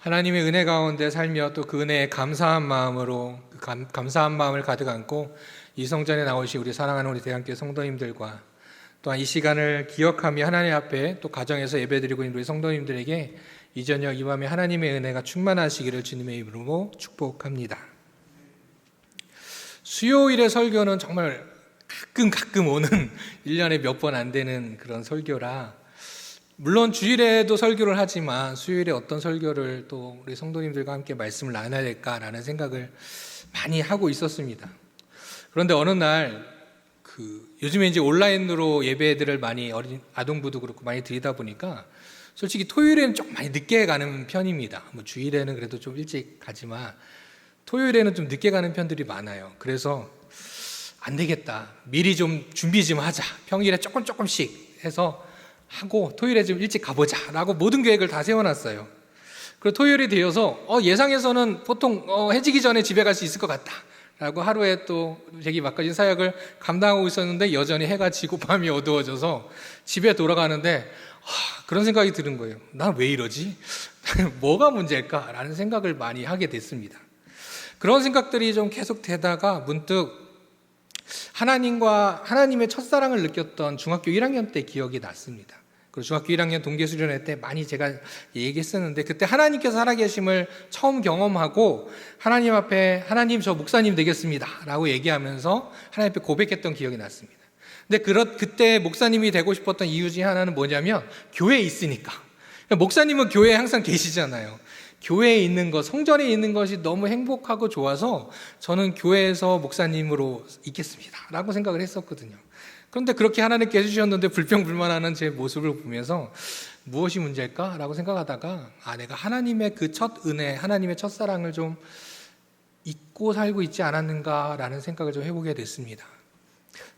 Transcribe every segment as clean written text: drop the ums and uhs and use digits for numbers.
하나님의 은혜 가운데 살며 또 그 은혜에 감사한 마음으로 감사한 마음을 가득 안고 이 성전에 나오신 우리 사랑하는 우리 대한교회 성도님들과 또한 이 시간을 기억하며 하나님 앞에 또 가정에서 예배드리고 있는 우리 성도님들에게 이 저녁 이 밤에 하나님의 은혜가 충만하시기를 주님의 이름으로 축복합니다. 수요일의 설교는 정말 가끔 오는 1년에 몇 번 안 되는 그런 설교라, 물론 주일에도 설교를 하지만 수요일에 어떤 설교를 또 우리 성도님들과 함께 말씀을 나눠야 될까라는 생각을 많이 하고 있었습니다. 그런데 어느 날 요즘에 이제 온라인으로 예배들을 많이 어린 아동부도 그렇고 많이 드리다 보니까 솔직히 토요일에는 좀 많이 늦게 가는 편입니다. 뭐 주일에는 그래도 좀 일찍 가지만 토요일에는 좀 늦게 가는 편들이 많아요. 그래서 안 되겠다, 미리 좀 준비 좀 하자, 평일에 조금씩 해서 하고 토요일에 좀 일찍 가보자 라고 모든 계획을 다 세워놨어요. 그리고 토요일이 되어서 예상에서는 보통 해지기 전에 집에 갈 수 있을 것 같다 라고 하루에 또 제기 막가진 사역을 감당하고 있었는데 여전히 해가 지고 밤이 어두워져서 집에 돌아가는데 그런 생각이 드는 거예요. 난 왜 이러지? 뭐가 문제일까? 라는 생각을 많이 하게 됐습니다. 그런 생각들이 좀 계속 되다가 문득 하나님의 첫사랑을 느꼈던 중학교 1학년 때 기억이 났습니다. 그리고 중학교 1학년 동계수련회 때 많이 제가 얘기했었는데, 그때 하나님께서 살아계심을 처음 경험하고 하나님 앞에 하나님 저 목사님 되겠습니다 라고 얘기하면서 하나님 앞에 고백했던 기억이 났습니다. 근데 그때 목사님이 되고 싶었던 이유 중에 하나는 뭐냐면 교회에 있으니까. 목사님은 교회에 항상 계시잖아요. 교회에 있는 것, 성전에 있는 것이 너무 행복하고 좋아서 저는 교회에서 목사님으로 있겠습니다 라고 생각을 했었거든요. 그런데 그렇게 하나님께 해주셨는데 불평불만하는 제 모습을 보면서 무엇이 문제일까? 라고 생각하다가 내가 하나님의 그 첫 은혜, 하나님의 첫사랑을 좀 잊고 살고 있지 않았는가 라는 생각을 좀 해보게 됐습니다.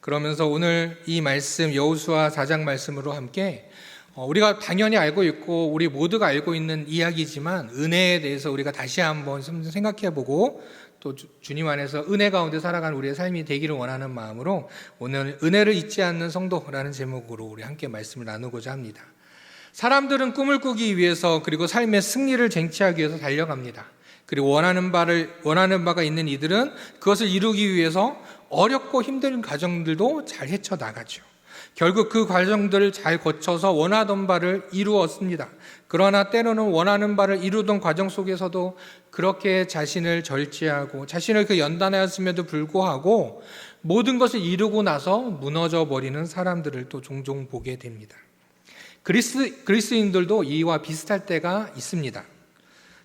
그러면서 오늘 이 말씀, 여호수아 4장 말씀으로 함께 우리가 당연히 알고 있고 우리 모두가 알고 있는 이야기지만 은혜에 대해서 우리가 다시 한번 생각해보고 또 주님 안에서 은혜 가운데 살아가는 우리의 삶이 되기를 원하는 마음으로 오늘 은혜를 잊지 않는 성도라는 제목으로 우리 함께 말씀을 나누고자 합니다. 사람들은 꿈을 꾸기 위해서 그리고 삶의 승리를 쟁취하기 위해서 달려갑니다. 그리고 원하는 바가 있는 이들은 그것을 이루기 위해서 어렵고 힘든 과정들도 잘 헤쳐나가죠. 결국 그 과정들을 잘 거쳐서 원하던 바를 이루었습니다. 그러나 때로는 원하는 바를 이루던 과정 속에서도 그렇게 자신을 절제하고 자신을 연단하였음에도 불구하고 모든 것을 이루고 나서 무너져 버리는 사람들을 또 종종 보게 됩니다. 그리스인들도 이와 비슷할 때가 있습니다.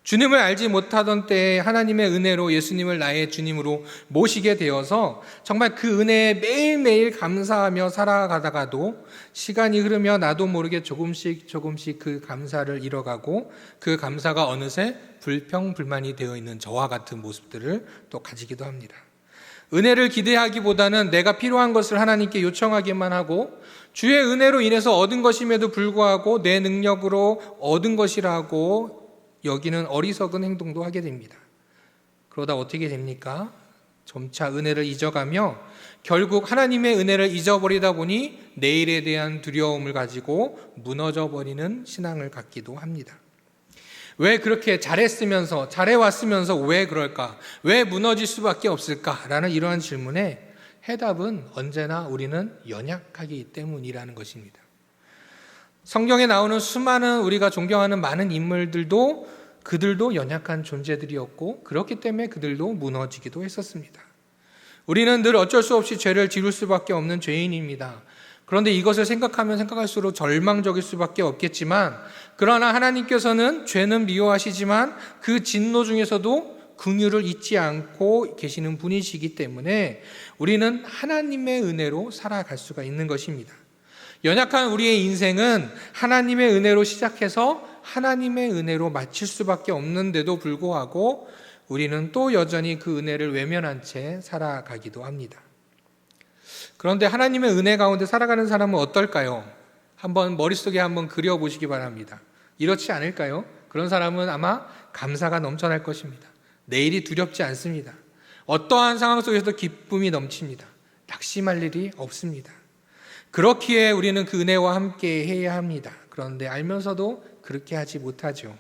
주님을 알지 못하던 때에 하나님의 은혜로 예수님을 나의 주님으로 모시게 되어서 정말 그 은혜에 매일매일 감사하며 살아가다가도 시간이 흐르며 나도 모르게 조금씩 그 감사를 잃어가고 그 감사가 어느새 불평불만이 되어 있는 저와 같은 모습들을 또 가지기도 합니다. 은혜를 기대하기보다는 내가 필요한 것을 하나님께 요청하기만 하고 주의 은혜로 인해서 얻은 것임에도 불구하고 내 능력으로 얻은 것이라고 여기는 어리석은 행동도 하게 됩니다. 그러다 어떻게 됩니까? 점차 은혜를 잊어가며 결국 하나님의 은혜를 잊어버리다 보니 내일에 대한 두려움을 가지고 무너져 버리는 신앙을 갖기도 합니다. 왜 그렇게 잘해왔으면서 왜 그럴까? 왜 무너질 수밖에 없을까? 라는 이러한 질문에 해답은 언제나 우리는 연약하기 때문이라는 것입니다. 성경에 나오는 수많은 우리가 존경하는 많은 인물들도 그들도 연약한 존재들이었고 그렇기 때문에 그들도 무너지기도 했었습니다. 우리는 늘 어쩔 수 없이 죄를 지을 수밖에 없는 죄인입니다. 그런데 이것을 생각하면 생각할수록 절망적일 수밖에 없겠지만 그러나 하나님께서는 죄는 미워하시지만 그 진노 중에서도 긍휼을 잊지 않고 계시는 분이시기 때문에 우리는 하나님의 은혜로 살아갈 수가 있는 것입니다. 연약한 우리의 인생은 하나님의 은혜로 시작해서 하나님의 은혜로 마칠 수밖에 없는데도 불구하고 우리는 또 여전히 그 은혜를 외면한 채 살아가기도 합니다. 그런데 하나님의 은혜 가운데 살아가는 사람은 어떨까요? 한번 머릿속에 한번 그려보시기 바랍니다. 이렇지 않을까요? 그런 사람은 아마 감사가 넘쳐날 것입니다. 내일이 두렵지 않습니다. 어떠한 상황 속에서도 기쁨이 넘칩니다. 낙심할 일이 없습니다. 그렇기에 우리는 그 은혜와 함께 해야 합니다. 그런데 알면서도 그렇게 하지 못하죠.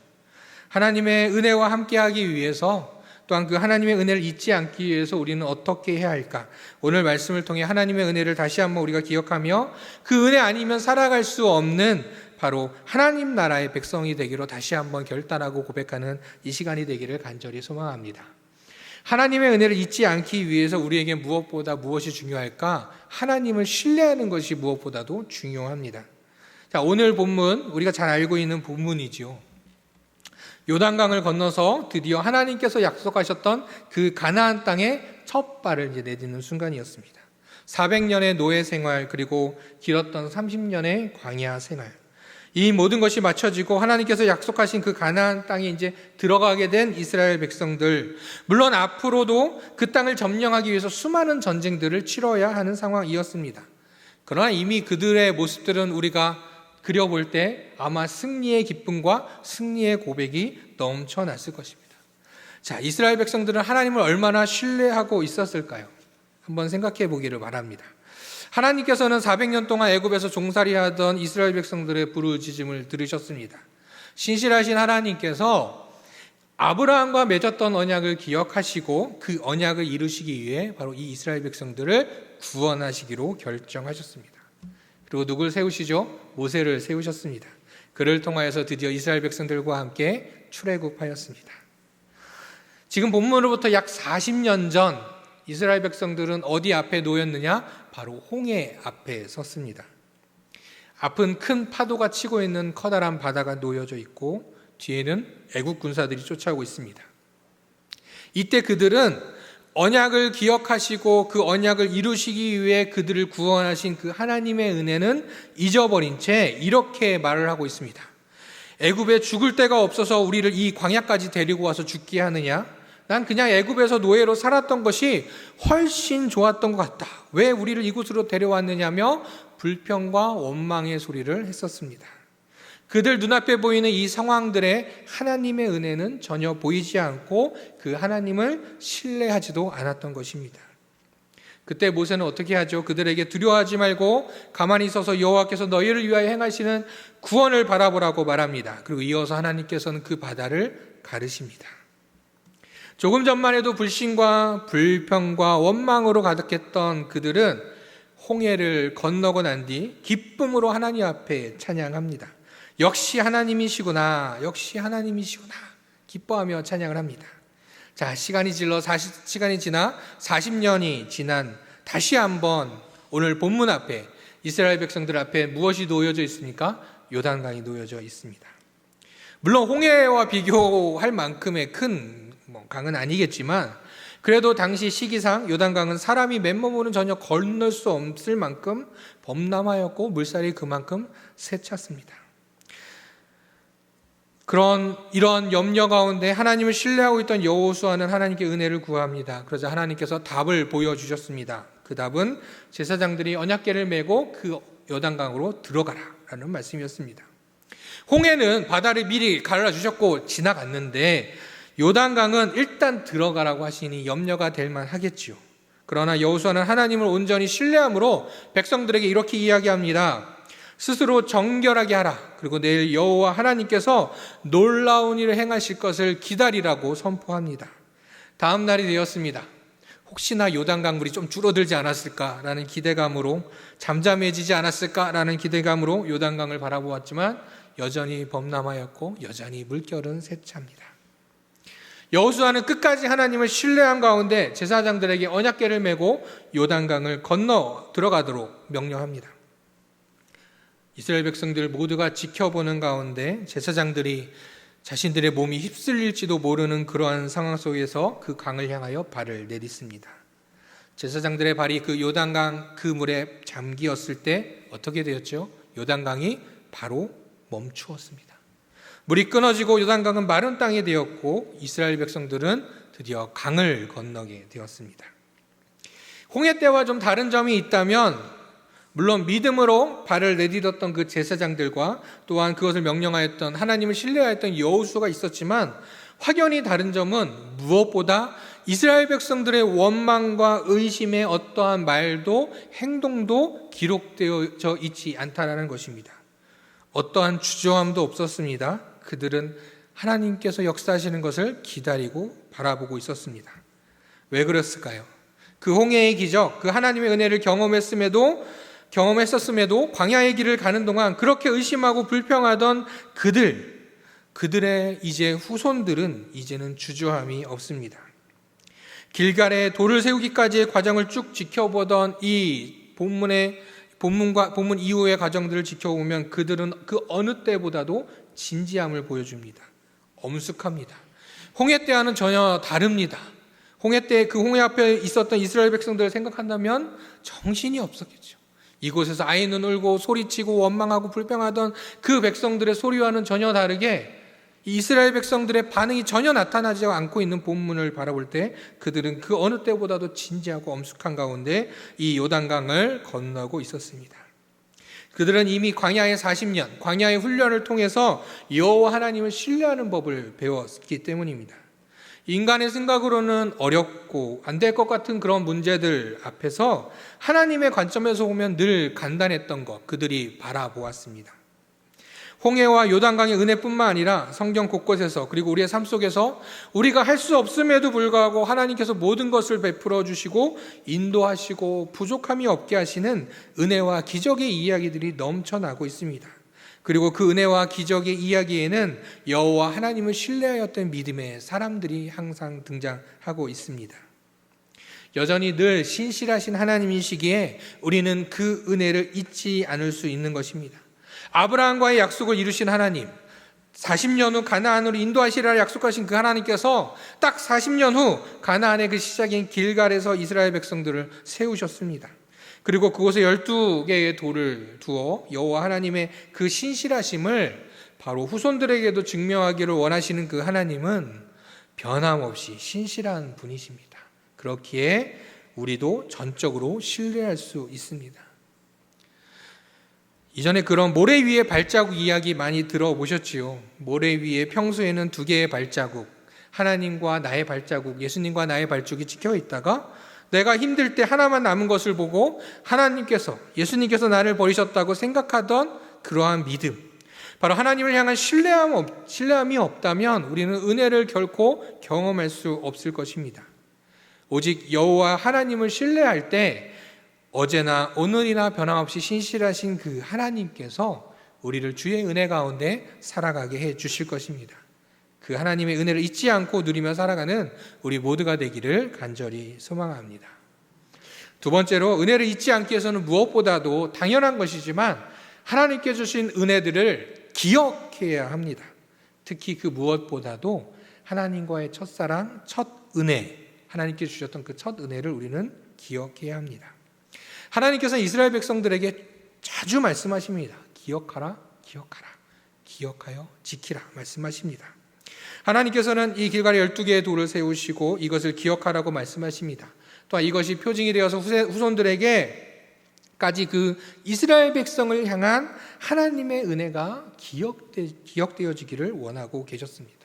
하나님의 은혜와 함께하기 위해서, 또한 그 하나님의 은혜를 잊지 않기 위해서 우리는 어떻게 해야 할까? 오늘 말씀을 통해 하나님의 은혜를 다시 한번 우리가 기억하며 그 은혜 아니면 살아갈 수 없는 바로 하나님 나라의 백성이 되기로 다시 한번 결단하고 고백하는 이 시간이 되기를 간절히 소망합니다. 하나님의 은혜를 잊지 않기 위해서 우리에게 무엇보다 무엇이 중요할까? 하나님을 신뢰하는 것이 무엇보다도 중요합니다. 자, 오늘 본문, 우리가 잘 알고 있는 본문이지요. 요단강을 건너서 드디어 하나님께서 약속하셨던 그 가나안 땅에 첫 발을 내딛는 순간이었습니다. 400년의 노예 생활, 그리고 길었던 30년의 광야 생활, 이 모든 것이 맞춰지고 하나님께서 약속하신 그 가나안 땅에 이제 들어가게 된 이스라엘 백성들, 물론 앞으로도 그 땅을 점령하기 위해서 수많은 전쟁들을 치러야 하는 상황이었습니다. 그러나 이미 그들의 모습들은 우리가 그려볼 때 아마 승리의 기쁨과 승리의 고백이 넘쳐났을 것입니다. 자, 이스라엘 백성들은 하나님을 얼마나 신뢰하고 있었을까요? 한번 생각해 보기를 바랍니다. 하나님께서는 400년 동안 애굽에서 종살이하던 이스라엘 백성들의 부르짖음을 들으셨습니다. 신실하신 하나님께서 아브라함과 맺었던 언약을 기억하시고 그 언약을 이루시기 위해 바로 이 이스라엘 백성들을 구원하시기로 결정하셨습니다. 그리고 누굴 세우시죠? 모세를 세우셨습니다. 그를 통하여서 드디어 이스라엘 백성들과 함께 출애굽하였습니다. 지금 본문으로부터 약 40년 전 이스라엘 백성들은 어디 앞에 놓였느냐? 바로 홍해 앞에 섰습니다. 앞은 큰 파도가 치고 있는 커다란 바다가 놓여져 있고 뒤에는 애국 군사들이 쫓아오고 있습니다. 이때 그들은 언약을 기억하시고 그 언약을 이루시기 위해 그들을 구원하신 그 하나님의 은혜는 잊어버린 채 이렇게 말을 하고 있습니다. 애굽에 죽을 데가 없어서 우리를 이 광야까지 데리고 와서 죽게 하느냐? 난 그냥 애굽에서 노예로 살았던 것이 훨씬 좋았던 것 같다. 왜 우리를 이곳으로 데려왔느냐며 불평과 원망의 소리를 했었습니다. 그들 눈앞에 보이는 이 상황들에 하나님의 은혜는 전혀 보이지 않고 그 하나님을 신뢰하지도 않았던 것입니다. 그때 모세는 어떻게 하죠? 그들에게 두려워하지 말고 가만히 있어서 여호와께서 너희를 위하여 행하시는 구원을 바라보라고 말합니다. 그리고 이어서 하나님께서는 그 바다를 가르십니다. 조금 전만 해도 불신과 불평과 원망으로 가득했던 그들은 홍해를 건너고 난 뒤 기쁨으로 하나님 앞에 찬양합니다. 역시 하나님이시구나, 역시 하나님이시구나 기뻐하며 찬양을 합니다. 자, 시간이 지나 40년이 지난 다시 한번 오늘 본문 앞에 이스라엘 백성들 앞에 무엇이 놓여져 있습니까? 요단강이 놓여져 있습니다. 물론 홍해와 비교할 만큼의 큰 강은 아니겠지만 그래도 당시 시기상 요단강은 사람이 맨몸으로는 전혀 건널 수 없을 만큼 범람하였고 물살이 그만큼 세찼습니다. 이런 염려 가운데 하나님을 신뢰하고 있던 여호수아는 하나님께 은혜를 구합니다. 그러자 하나님께서 답을 보여주셨습니다. 그 답은 제사장들이 언약궤를 메고 그 요단강으로 들어가라라는 말씀이었습니다. 홍해는 바다를 미리 갈라주셨고 지나갔는데 요단강은 일단 들어가라고 하시니 염려가 될 만하겠지요. 그러나 여호수아는 하나님을 온전히 신뢰함으로 백성들에게 이렇게 이야기합니다. 스스로 정결하게 하라. 그리고 내일 여호와 하나님께서 놀라운 일을 행하실 것을 기다리라고 선포합니다. 다음 날이 되었습니다. 혹시나 요단강 물이 좀 줄어들지 않았을까라는 기대감으로, 잠잠해지지 않았을까라는 기대감으로 요단강을 바라보았지만 여전히 범람하였고 여전히 물결은 세차입니다. 여호수아는 끝까지 하나님을 신뢰한 가운데 제사장들에게 언약궤를 메고 요단강을 건너 들어가도록 명령합니다. 이스라엘 백성들 모두가 지켜보는 가운데 제사장들이 자신들의 몸이 휩쓸릴지도 모르는 그러한 상황 속에서 그 강을 향하여 발을 내딛습니다. 제사장들의 발이 그 요단강 그 물에 잠기었을 때 어떻게 되었죠? 요단강이 바로 멈추었습니다. 물이 끊어지고 요단강은 마른 땅이 되었고 이스라엘 백성들은 드디어 강을 건너게 되었습니다. 홍해 때와 좀 다른 점이 있다면 물론 믿음으로 발을 내딛었던 그 제사장들과 또한 그것을 명령하였던 하나님을 신뢰하였던 여호수아가 있었지만 확연히 다른 점은 무엇보다 이스라엘 백성들의 원망과 의심의 어떠한 말도 행동도 기록되어 있지 않다라는 것입니다. 어떠한 주저함도 없었습니다. 그들은 하나님께서 역사하시는 것을 기다리고 바라보고 있었습니다. 왜 그랬을까요? 그 홍해의 기적, 그 하나님의 은혜를 경험했었음에도 광야의 길을 가는 동안 그렇게 의심하고 불평하던 그들의 이제 후손들은 이제는 주저함이 없습니다. 길갈에 돌을 세우기까지의 과정을 쭉 지켜보던 이 본문 이후의 과정들을 지켜보면 그들은 그 어느 때보다도 진지함을 보여줍니다. 엄숙합니다. 홍해 때와는 전혀 다릅니다. 홍해 때 그 홍해 앞에 있었던 이스라엘 백성들을 생각한다면 정신이 없었겠죠. 이곳에서 아이는 울고 소리치고 원망하고 불평하던 그 백성들의 소리와는 전혀 다르게 이스라엘 백성들의 반응이 전혀 나타나지 않고 있는 본문을 바라볼 때 그들은 그 어느 때보다도 진지하고 엄숙한 가운데 이 요단강을 건너고 있었습니다. 그들은 이미 광야의 40년, 광야의 훈련을 통해서 여호와 하나님을 신뢰하는 법을 배웠기 때문입니다. 인간의 생각으로는 어렵고 안 될 것 같은 그런 문제들 앞에서 하나님의 관점에서 보면 늘 간단했던 것 그들이 바라보았습니다. 홍해와 요단강의 은혜뿐만 아니라 성경 곳곳에서 그리고 우리의 삶 속에서 우리가 할 수 없음에도 불구하고 하나님께서 모든 것을 베풀어 주시고 인도하시고 부족함이 없게 하시는 은혜와 기적의 이야기들이 넘쳐나고 있습니다. 그리고 그 은혜와 기적의 이야기에는 여호와 하나님을 신뢰하였던 믿음의 사람들이 항상 등장하고 있습니다. 여전히 늘 신실하신 하나님이시기에 우리는 그 은혜를 잊지 않을 수 있는 것입니다. 아브라함과의 약속을 이루신 하나님, 40년 후 가나안으로 인도하시리라 약속하신 그 하나님께서 딱 40년 후 가나안의 그 시작인 길갈에서 이스라엘 백성들을 세우셨습니다. 그리고 그곳에 12개의 돌을 두어 여호와 하나님의 그 신실하심을 바로 후손들에게도 증명하기를 원하시는 그 하나님은 변함없이 신실한 분이십니다. 그렇기에 우리도 전적으로 신뢰할 수 있습니다. 이전에 그런 모래 위의 발자국 이야기 많이 들어보셨지요. 모래 위에 평소에는 2개의 발자국, 하나님과 나의 발자국, 예수님과 나의 발자국이 찍혀 있다가 내가 힘들 때 하나만 남은 것을 보고 예수님께서 나를 버리셨다고 생각하던 그러한 믿음, 바로 하나님을 향한 신뢰함이 없다면 우리는 은혜를 결코 경험할 수 없을 것입니다. 오직 여호와 하나님을 신뢰할 때 어제나 오늘이나 변함없이 신실하신 그 하나님께서 우리를 주의 은혜 가운데 살아가게 해 주실 것입니다. 그 하나님의 은혜를 잊지 않고 누리며 살아가는 우리 모두가 되기를 간절히 소망합니다. 두 번째로, 은혜를 잊지 않기 위해서는 무엇보다도 당연한 것이지만 하나님께 주신 은혜들을 기억해야 합니다. 특히 그 무엇보다도 하나님과의 첫사랑, 첫 은혜, 하나님께 주셨던 그 첫 은혜를 우리는 기억해야 합니다. 하나님께서는 이스라엘 백성들에게 자주 말씀하십니다. 기억하라, 기억하여 지키라 말씀하십니다. 하나님께서는 이 길갈에 12개의 돌을 세우시고 이것을 기억하라고 말씀하십니다. 또한 이것이 표징이 되어서 후손들에게까지 그 이스라엘 백성을 향한 하나님의 은혜가 기억되어지기를 원하고 계셨습니다.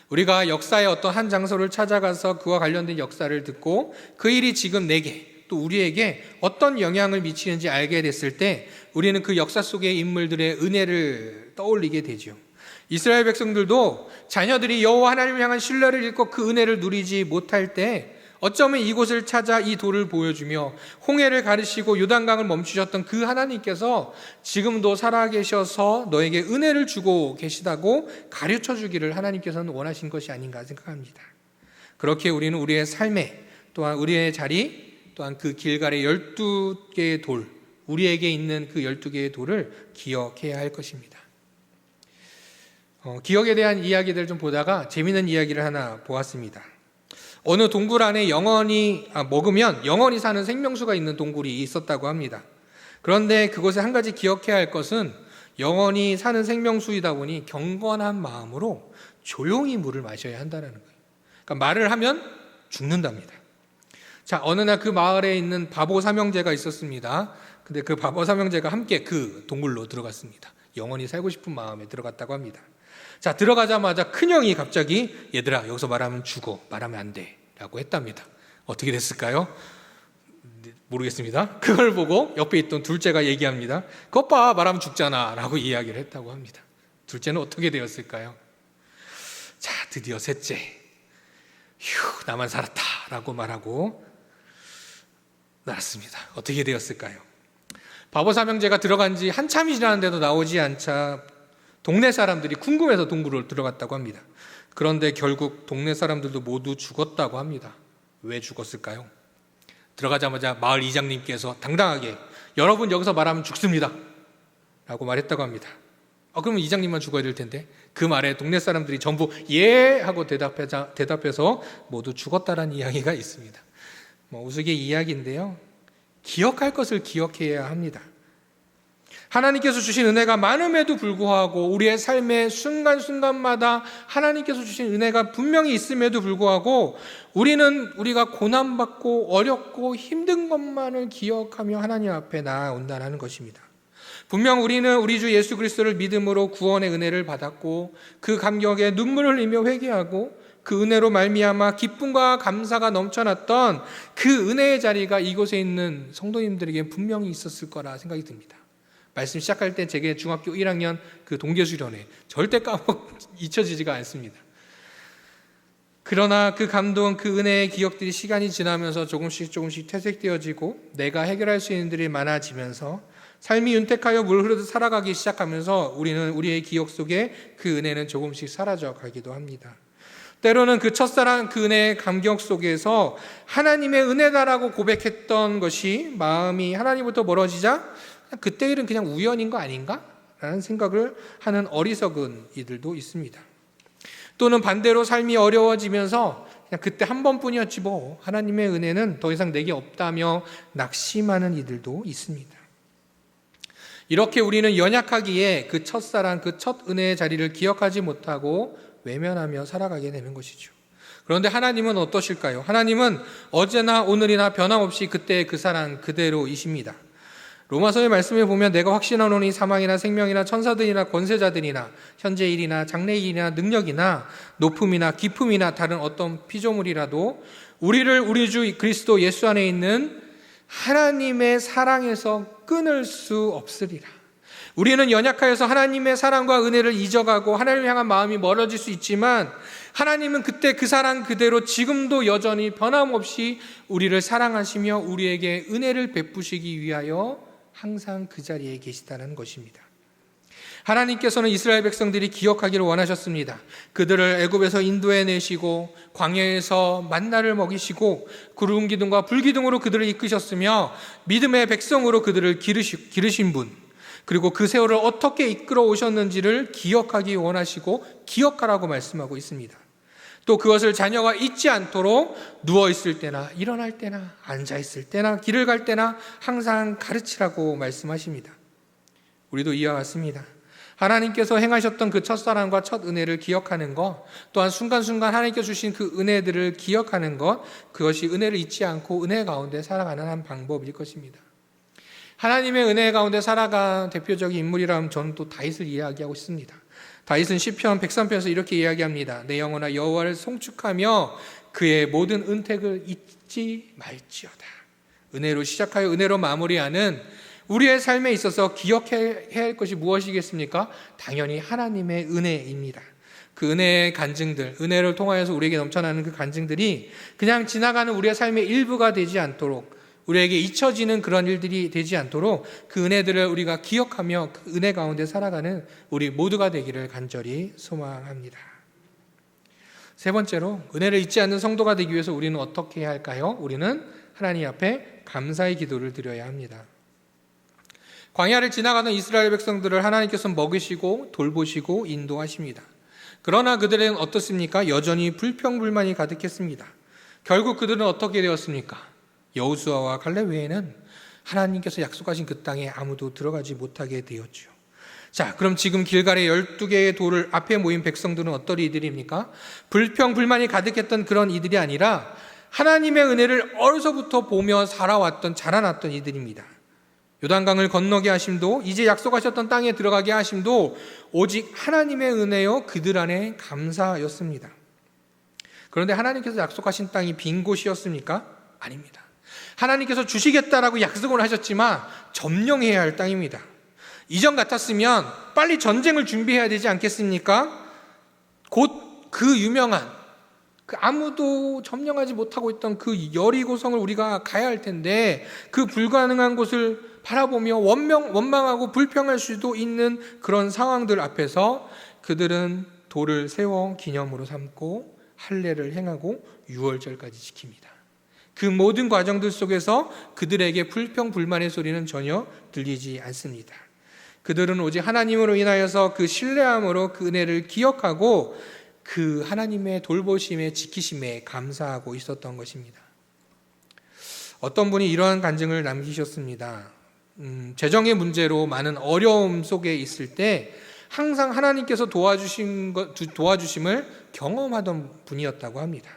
우리가 역사의 어떤 한 장소를 찾아가서 그와 관련된 역사를 듣고 그 일이 지금 내게 또 우리에게 어떤 영향을 미치는지 알게 됐을 때 우리는 그 역사 속의 인물들의 은혜를 떠올리게 되죠. 이스라엘 백성들도 자녀들이 여호와 하나님을 향한 신뢰를 잃고 그 은혜를 누리지 못할 때 어쩌면 이곳을 찾아 이 돌을 보여주며 홍해를 가르시고 요단강을 멈추셨던 그 하나님께서 지금도 살아계셔서 너에게 은혜를 주고 계시다고 가르쳐 주기를 하나님께서는 원하신 것이 아닌가 생각합니다. 그렇게 우리는 우리의 삶에 또한 우리의 자리 또한 그 길갈의 12개의 돌, 우리에게 있는 그 12개의 돌을 기억해야 할 것입니다. 기억에 대한 이야기들을 좀 보다가 재미있는 이야기를 하나 보았습니다. 어느 동굴 안에 먹으면 영원히 사는 생명수가 있는 동굴이 있었다고 합니다. 그런데 그곳에 한 가지 기억해야 할 것은 영원히 사는 생명수이다 보니 경건한 마음으로 조용히 물을 마셔야 한다는 거예요. 그러니까 말을 하면 죽는답니다. 자, 어느 날 그 마을에 있는 바보 삼형제가 있었습니다. 근데 그 바보 삼형제가 함께 그 동굴로 들어갔습니다. 영원히 살고 싶은 마음에 들어갔다고 합니다. 자, 들어가자마자 큰형이 갑자기 얘들아 여기서 말하면 죽어, 말하면 안 돼 라고 했답니다. 어떻게 됐을까요? 모르겠습니다. 그걸 보고 옆에 있던 둘째가 얘기합니다. 그것 봐, 말하면 죽잖아 라고 이야기를 했다고 합니다. 둘째는 어떻게 되었을까요? 드디어 셋째. 휴, 나만 살았다 라고 말하고 나왔습니다. 어떻게 되었을까요? 바보 삼형제가 들어간 지 한참이 지났는데도 나오지 않자 동네 사람들이 궁금해서 동굴을 들어갔다고 합니다. 그런데 결국 동네 사람들도 모두 죽었다고 합니다. 왜 죽었을까요? 들어가자마자 마을 이장님께서 당당하게 여러분 여기서 말하면 죽습니다 라고 말했다고 합니다. 그러면 이장님만 죽어야 될 텐데 그 말에 동네 사람들이 전부 예 하고 대답해서 모두 죽었다라는 이야기가 있습니다. 우스개 이야기인데요, 기억할 것을 기억해야 합니다. 하나님께서 주신 은혜가 많음에도 불구하고 우리의 삶의 순간순간마다 하나님께서 주신 은혜가 분명히 있음에도 불구하고 우리가 고난받고 어렵고 힘든 것만을 기억하며 하나님 앞에 나아온다는 것입니다. 분명 우리는 우리 주 예수 그리스도를 믿음으로 구원의 은혜를 받았고 그 감격에 눈물을 흘리며 회개하고 그 은혜로 말미암아 기쁨과 감사가 넘쳐났던 그 은혜의 자리가 이곳에 있는 성도님들에게 분명히 있었을 거라 생각이 듭니다. 말씀 시작할 때 제게 중학교 1학년 그 동계수련회 절대 잊혀지지가 않습니다. 그러나 그 감동, 그 은혜의 기억들이 시간이 지나면서 조금씩 퇴색되어지고 내가 해결할 수 있는 일이 많아지면서 삶이 윤택하여 물 흐르듯 살아가기 시작하면서 우리는 우리의 기억 속에 그 은혜는 조금씩 사라져 가기도 합니다. 때로는 그 첫사랑 그 은혜의 감격 속에서 하나님의 은혜다라고 고백했던 것이 마음이 하나님부터 멀어지자 그때 일은 그냥 우연인 거 아닌가? 라는 생각을 하는 어리석은 이들도 있습니다. 또는 반대로 삶이 어려워지면서 그냥 그때 한 번뿐이었지 뭐 하나님의 은혜는 더 이상 내게 없다며 낙심하는 이들도 있습니다. 이렇게 우리는 연약하기에 그 첫사랑, 그 첫 은혜의 자리를 기억하지 못하고 외면하며 살아가게 되는 것이죠. 그런데 하나님은 어떠실까요? 하나님은 어제나 오늘이나 변함없이 그때의 그 사랑 그대로이십니다. 로마서의 말씀에 보면 내가 확신하노니 사망이나 생명이나 천사들이나 권세자들이나 현재 일이나 장래 일이나 능력이나 높음이나 깊음이나 다른 어떤 피조물이라도 우리를 우리 주 그리스도 예수 안에 있는 하나님의 사랑에서 끊을 수 없으리라. 우리는 연약하여서 하나님의 사랑과 은혜를 잊어가고 하나님을 향한 마음이 멀어질 수 있지만 하나님은 그때 그 사랑 그대로 지금도 여전히 변함없이 우리를 사랑하시며 우리에게 은혜를 베푸시기 위하여 항상 그 자리에 계시다는 것입니다. 하나님께서는 이스라엘 백성들이 기억하기를 원하셨습니다. 그들을 애굽에서 인도해내시고 광야에서 만나를 먹이시고 구름 기둥과 불 기둥으로 그들을 이끄셨으며 믿음의 백성으로 그들을 기르신 분, 그리고 그 세월을 어떻게 이끌어 오셨는지를 기억하기 원하시고 기억하라고 말씀하고 있습니다. 또 그것을 자녀가 잊지 않도록 누워있을 때나 일어날 때나 앉아있을 때나 길을 갈 때나 항상 가르치라고 말씀하십니다. 우리도 이와 같습니다. 하나님께서 행하셨던 그 첫사랑과 첫 은혜를 기억하는 것, 또한 순간순간 하나님께서 주신 그 은혜들을 기억하는 것, 그것이 은혜를 잊지 않고 은혜 가운데 살아가는 한 방법일 것입니다. 하나님의 은혜 가운데 살아간 대표적인 인물이라면 저는 또 다윗을 이야기하고 있습니다. 다윗은 시편 103편에서 이렇게 이야기합니다. 내 영혼아 여호와를 송축하며 그의 모든 은택을 잊지 말지어다. 은혜로 시작하여 은혜로 마무리하는 우리의 삶에 있어서 기억해야 할 것이 무엇이겠습니까? 당연히 하나님의 은혜입니다. 그 은혜의 간증들, 은혜를 통하여서 우리에게 넘쳐나는 그 간증들이 그냥 지나가는 우리의 삶의 일부가 되지 않도록, 우리에게 잊혀지는 그런 일들이 되지 않도록 그 은혜들을 우리가 기억하며 그 은혜 가운데 살아가는 우리 모두가 되기를 간절히 소망합니다. 세 번째로, 은혜를 잊지 않는 성도가 되기 위해서 우리는 어떻게 해야 할까요? 우리는 하나님 앞에 감사의 기도를 드려야 합니다. 광야를 지나가는 이스라엘 백성들을 하나님께서 먹이시고 돌보시고 인도하십니다. 그러나 그들은 어떻습니까? 여전히 불평불만이 가득했습니다. 결국 그들은 어떻게 되었습니까? 여호수아와 갈렙 외에는 하나님께서 약속하신 그 땅에 아무도 들어가지 못하게 되었죠. 자, 그럼 지금 길갈의 12개의 돌을 앞에 모인 백성들은 어떤 이들입니까? 불평불만이 가득했던 그런 이들이 아니라 하나님의 은혜를 어려서부터 보며 살아왔던, 자라났던 이들입니다. 요단강을 건너게 하심도, 이제 약속하셨던 땅에 들어가게 하심도 오직 하나님의 은혜요 그들 안에 감사였습니다. 그런데 하나님께서 약속하신 땅이 빈 곳이었습니까? 아닙니다. 하나님께서 주시겠다라고 약속을 하셨지만 점령해야 할 땅입니다. 이전 같았으면 빨리 전쟁을 준비해야 되지 않겠습니까? 곧 그 유명한, 그 아무도 점령하지 못하고 있던 그 여리고성을 우리가 가야 할 텐데, 그 불가능한 곳을 바라보며 원망하고 불평할 수도 있는 그런 상황들 앞에서 그들은 돌을 세워 기념으로 삼고 할례를 행하고 유월절까지 지킵니다. 그 모든 과정들 속에서 그들에게 불평 불만의 소리는 전혀 들리지 않습니다. 그들은 오직 하나님으로 인하여서 그 신뢰함으로 그 은혜를 기억하고 그 하나님의 돌보심에 지키심에 감사하고 있었던 것입니다. 어떤 분이 이러한 간증을 남기셨습니다. 재정의 문제로 많은 어려움 속에 있을 때 항상 하나님께서 도와주심을 경험하던 분이었다고 합니다.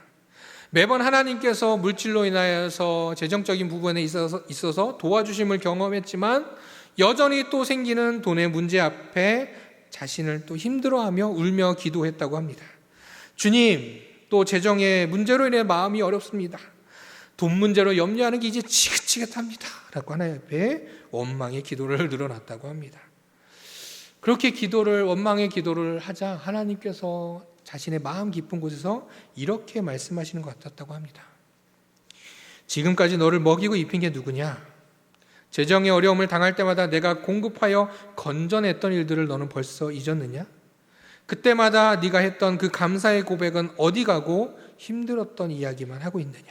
매번 하나님께서 물질로 인하여서 재정적인 부분에 있어서 도와주심을 경험했지만 여전히 또 생기는 돈의 문제 앞에 자신을 또 힘들어하며 울며 기도했다고 합니다. 주님, 또 재정의 문제로 인해 마음이 어렵습니다. 돈 문제로 염려하는 게 이제 지긋지긋합니다 라고 하나님 앞에 원망의 기도를 늘어놨다고 합니다. 그렇게 원망의 기도를 하자 하나님께서 자신의 마음 깊은 곳에서 이렇게 말씀하시는 것 같았다고 합니다. 지금까지 너를 먹이고 입힌 게 누구냐? 재정의 어려움을 당할 때마다 내가 공급하여 건져냈던 일들을 너는 벌써 잊었느냐? 그때마다 네가 했던 그 감사의 고백은 어디 가고 힘들었던 이야기만 하고 있느냐?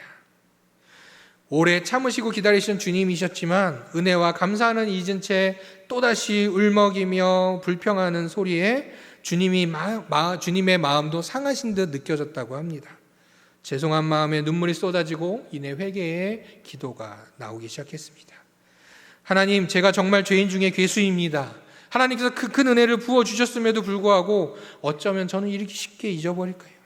오래 참으시고 기다리신 주님이셨지만 은혜와 감사는 잊은 채 또다시 울먹이며 불평하는 소리에 주님의 마음도 상하신 듯 느껴졌다고 합니다. 죄송한 마음에 눈물이 쏟아지고 이내 회개의 기도가 나오기 시작했습니다. 하나님, 제가 정말 죄인 중에 괴수입니다. 하나님께서 그 큰 은혜를 부어주셨음에도 불구하고 어쩌면 저는 이렇게 쉽게 잊어버릴까요?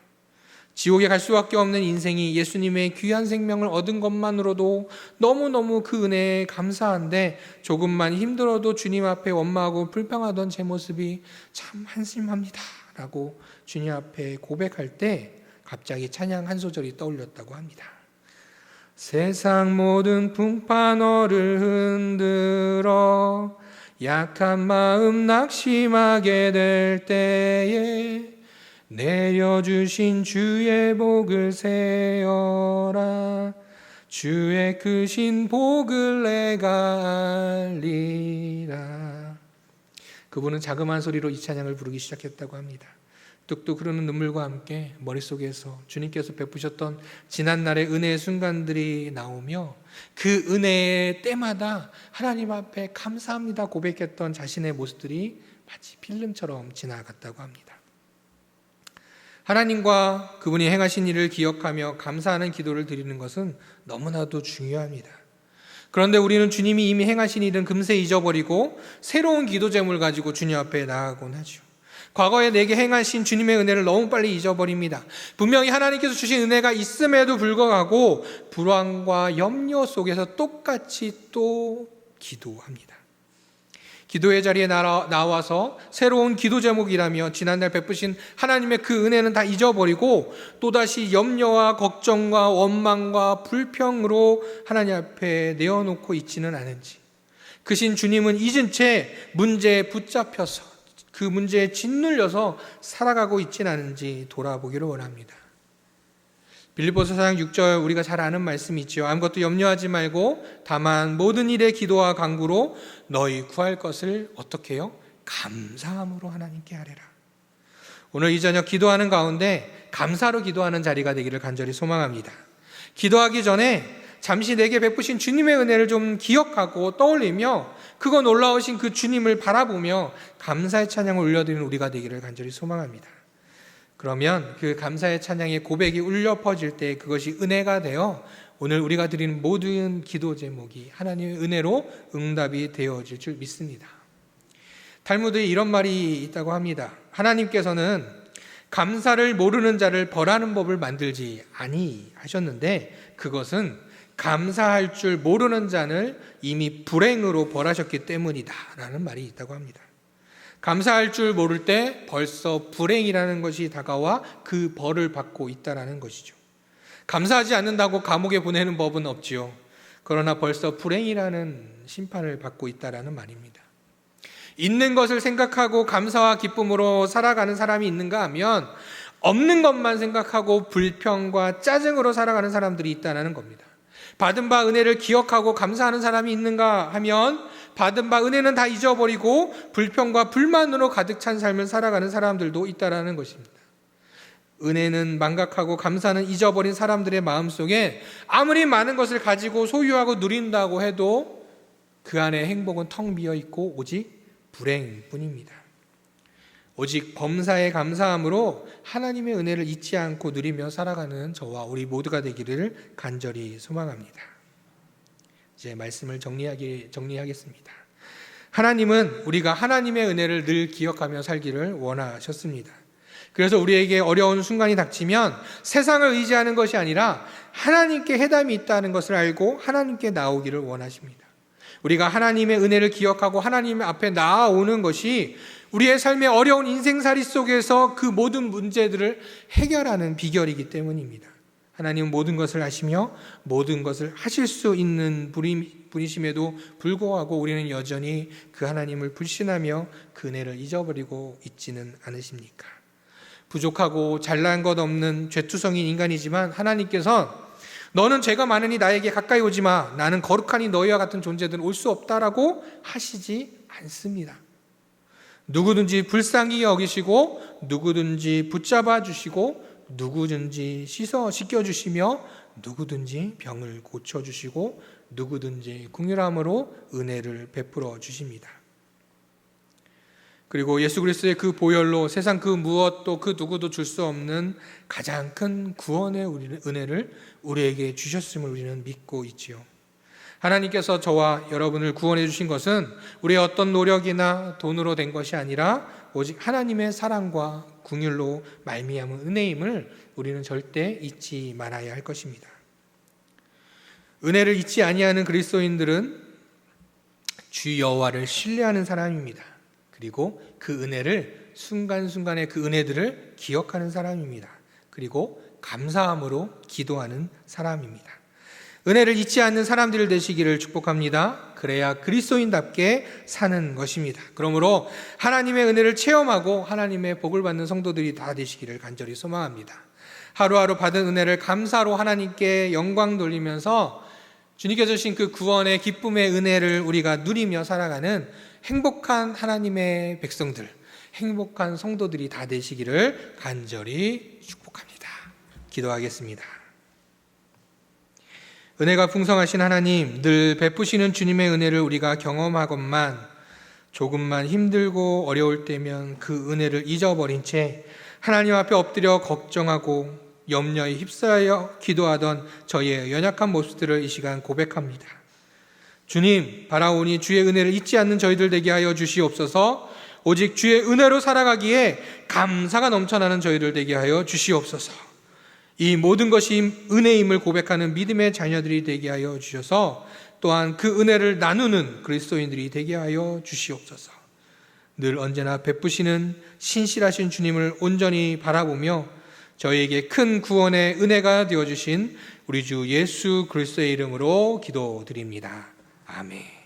지옥에 갈 수밖에 없는 인생이 예수님의 귀한 생명을 얻은 것만으로도 너무너무 그 은혜에 감사한데 조금만 힘들어도 주님 앞에 원망하고 불평하던 제 모습이 참 한심합니다 라고 주님 앞에 고백할 때 갑자기 찬양 한 소절이 떠올렸다고 합니다. 세상 모든 풍파 너를 흔들어 약한 마음 낙심하게 될 때에 내려주신 주의 복을 세어라 주의 크신 복을 내가 알리라. 그분은 자그마한 소리로 이 찬양을 부르기 시작했다고 합니다. 뚝뚝 흐르는 눈물과 함께 머릿속에서 주님께서 베푸셨던 지난날의 은혜의 순간들이 나오며 그 은혜의 때마다 하나님 앞에 감사합니다 고백했던 자신의 모습들이 마치 필름처럼 지나갔다고 합니다. 하나님과 그분이 행하신 일을 기억하며 감사하는 기도를 드리는 것은 너무나도 중요합니다. 그런데 우리는 주님이 이미 행하신 일은 금세 잊어버리고 새로운 기도 제목을 가지고 주님 앞에 나아가곤 하죠. 과거에 내게 행하신 주님의 은혜를 너무 빨리 잊어버립니다. 분명히 하나님께서 주신 은혜가 있음에도 불구하고 불안과 염려 속에서 똑같이 또 기도합니다. 기도의 자리에 나와서 새로운 기도 제목이라며 지난날 베푸신 하나님의 그 은혜는 다 잊어버리고 또다시 염려와 걱정과 원망과 불평으로 하나님 앞에 내어놓고 있지는 않은지, 그신 주님은 잊은 채 문제에 붙잡혀서 그 문제에 짓눌려서 살아가고 있지는 않은지 돌아보기를 원합니다. 빌립보서 4장 6절 우리가 잘 아는 말씀이 있죠. 아무것도 염려하지 말고 다만 모든 일에 기도와 간구로 너희 구할 것을 어떻게 해요? 감사함으로 하나님께 하리라. 오늘 이 저녁 기도하는 가운데 감사로 기도하는 자리가 되기를 간절히 소망합니다. 기도하기 전에 잠시 내게 베푸신 주님의 은혜를 좀 기억하고 떠올리며 그거 놀라우신 그 주님을 바라보며 감사의 찬양을 올려드리는 우리가 되기를 간절히 소망합니다. 그러면 그 감사의 찬양의 고백이 울려 퍼질 때 그것이 은혜가 되어 오늘 우리가 드리는 모든 기도 제목이 하나님의 은혜로 응답이 되어질 줄 믿습니다. 탈무드에 이런 말이 있다고 합니다. 하나님께서는 감사를 모르는 자를 벌하는 법을 만들지 아니하셨는데 그것은 감사할 줄 모르는 자를 이미 불행으로 벌하셨기 때문이다 라는 말이 있다고 합니다. 감사할 줄 모를 때 벌써 불행이라는 것이 다가와 그 벌을 받고 있다는 것이죠. 감사하지 않는다고 감옥에 보내는 법은 없지요. 그러나 벌써 불행이라는 심판을 받고 있다는 말입니다. 있는 것을 생각하고 감사와 기쁨으로 살아가는 사람이 있는가 하면 없는 것만 생각하고 불평과 짜증으로 살아가는 사람들이 있다는 겁니다. 받은 바 은혜를 기억하고 감사하는 사람이 있는가 하면 받은 바 은혜는 다 잊어버리고 불평과 불만으로 가득 찬 삶을 살아가는 사람들도 있다는 것입니다. 은혜는 망각하고 감사는 잊어버린 사람들의 마음속에 아무리 많은 것을 가지고 소유하고 누린다고 해도 그 안에 행복은 텅 비어 있고 오직 불행뿐입니다. 오직 범사에 감사함으로 하나님의 은혜를 잊지 않고 누리며 살아가는 저와 우리 모두가 되기를 간절히 소망합니다. 이제 말씀을 정리하겠습니다. 하나님은 우리가 하나님의 은혜를 늘 기억하며 살기를 원하셨습니다. 그래서 우리에게 어려운 순간이 닥치면 세상을 의지하는 것이 아니라 하나님께 해답이 있다는 것을 알고 하나님께 나오기를 원하십니다. 우리가 하나님의 은혜를 기억하고 하나님 앞에 나아오는 것이 우리의 삶의 어려운 인생살이 속에서 그 모든 문제들을 해결하는 비결이기 때문입니다. 하나님은 모든 것을 아시며 모든 것을 하실 수 있는 분이심에도 불구하고 우리는 여전히 그 하나님을 불신하며 그 은혜를 잊어버리고 있지는 않으십니까? 부족하고 잘난 것 없는 죄투성인 인간이지만 하나님께서 너는 죄가 많으니 나에게 가까이 오지 마. 나는 거룩하니 너희와 같은 존재들은 올 수 없다라고 하시지 않습니다. 누구든지 불쌍히 여기시고 누구든지 붙잡아 주시고 누구든지 씻겨 주시며 누구든지 병을 고쳐 주시고 누구든지 긍휼함으로 은혜를 베풀어 주십니다. 그리고 예수 그리스도의 그 보혈로 세상 그 무엇도 그 누구도 줄 수 없는 가장 큰 구원의 은혜를 우리에게 주셨음을 우리는 믿고 있지요. 하나님께서 저와 여러분을 구원해 주신 것은 우리의 어떤 노력이나 돈으로 된 것이 아니라 오직 하나님의 사랑과 긍휼로 말미암은 은혜임을 우리는 절대 잊지 말아야 할 것입니다. 은혜를 잊지 아니하는 그리스도인들은 주 여호와를 신뢰하는 사람입니다. 그리고 그 은혜를 순간순간의 그 은혜들을 기억하는 사람입니다. 그리고 감사함으로 기도하는 사람입니다. 은혜를 잊지 않는 사람들 되시기를 축복합니다. 그래야 그리스도인답게 사는 것입니다. 그러므로 하나님의 은혜를 체험하고 하나님의 복을 받는 성도들이 다 되시기를 간절히 소망합니다. 하루하루 받은 은혜를 감사로 하나님께 영광 돌리면서 주님께서 주신 그 구원의 기쁨의 은혜를 우리가 누리며 살아가는 행복한 하나님의 백성들, 행복한 성도들이 다 되시기를 간절히 축복합니다. 기도하겠습니다. 은혜가 풍성하신 하나님, 늘 베푸시는 주님의 은혜를 우리가 경험하건만 조금만 힘들고 어려울 때면 그 은혜를 잊어버린 채 하나님 앞에 엎드려 걱정하고 염려에 휩싸여 기도하던 저희의 연약한 모습들을 이 시간 고백합니다. 주님, 바라오니 주의 은혜를 잊지 않는 저희들 되게 하여 주시옵소서. 오직 주의 은혜로 살아가기에 감사가 넘쳐나는 저희들 되게 하여 주시옵소서. 이 모든 것이 은혜임을 고백하는 믿음의 자녀들이 되게 하여 주셔서 또한 그 은혜를 나누는 그리스도인들이 되게 하여 주시옵소서. 늘 언제나 베푸시는 신실하신 주님을 온전히 바라보며 저희에게 큰 구원의 은혜가 되어주신 우리 주 예수 그리스도의 이름으로 기도드립니다. 아멘.